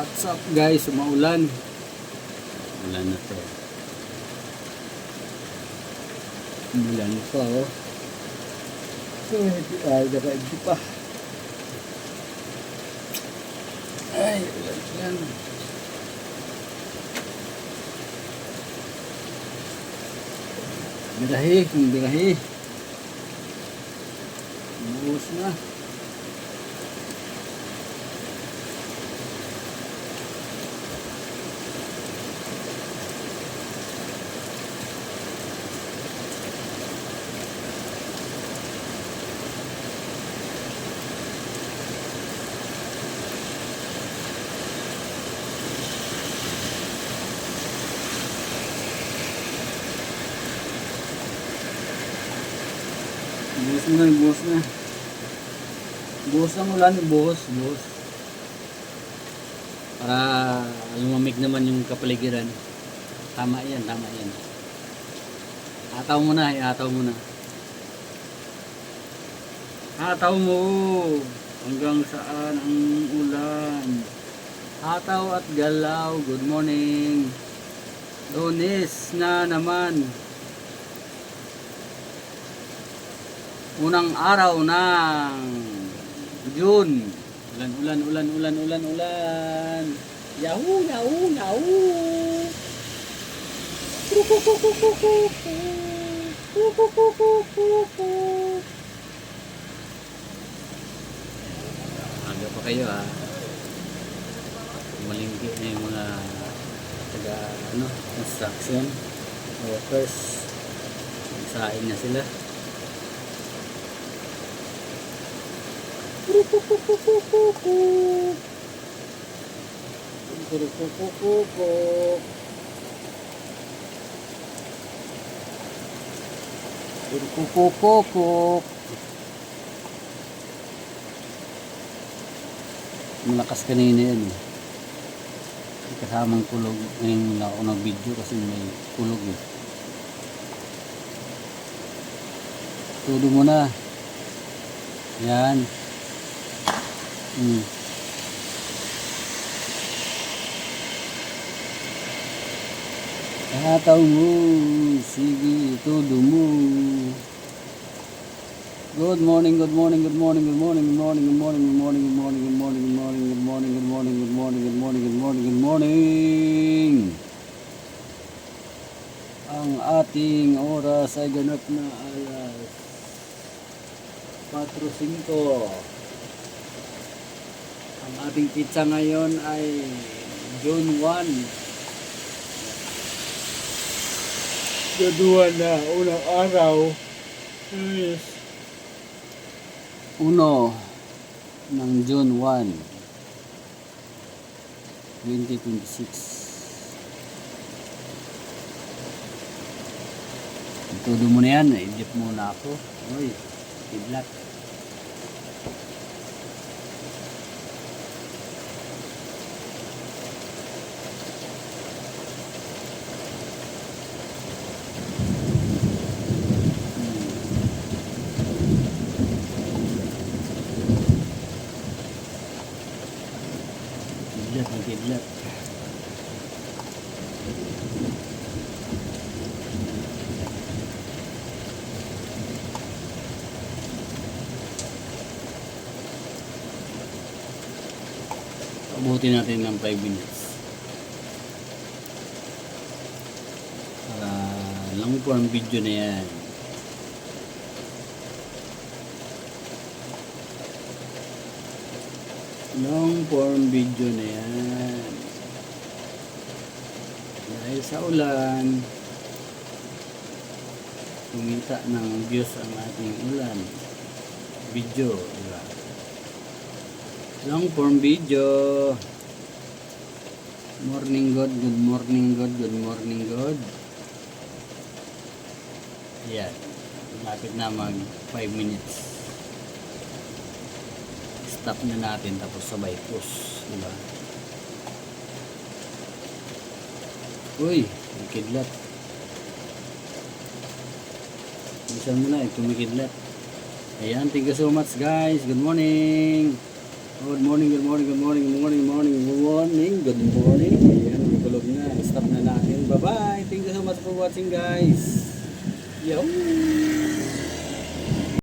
What's up guys? Umaulan. Ulan na to. Umulan pa oh. Ay, hindi pa. Ay, ulan yan. Birahi, kung birahi. Buhos na. Buhos na, buhos na. Buhos ng ulan, buhos. Para lumamig naman yung kapaligiran. Tama yan. Ataw mo na. Ataw mo. Hanggang saan ang ulan? Ataw at galaw. Good morning. Lunes na naman. Unang araw ng June. Ulan. Yahoo. Aga pa kayo ha. Malingki na yung mga taga construction workers. Magsain na sila. Malakas kanina yan eh. Kasamang kulog. Ngayon wala ako nag-video kasi may kulog eh. Tudo mo na. Yan. Ataw mo. Sige, tudo mo. Good morning. Ang ating oras ay ganap na alas 4:05. Ang ating pizza ngayon ay June 1. Gaduhan na unang araw. Yes. 1 ng June 1, 2026. Todo mo na yan. I-dip muna ako. Uy, kidlat. Kidlat. Abutin natin ng 5 minutes. Para long form video na yan. Long form video na yan. Dahil sa ulan, kumita ng views ang ating ulan video, diba? Long form video. Morning God. Ayan, lapit na mag 5 minutes. Stop na natin tapos sabay push, diba? Uy, kidlat. Bisan mo na, kumikidlat. Ayan, thank you so much guys. Good morning. good morning. Ayan, magkulog na. Stop na natin. Bye-bye. Thank you so much for watching, guys. Yo!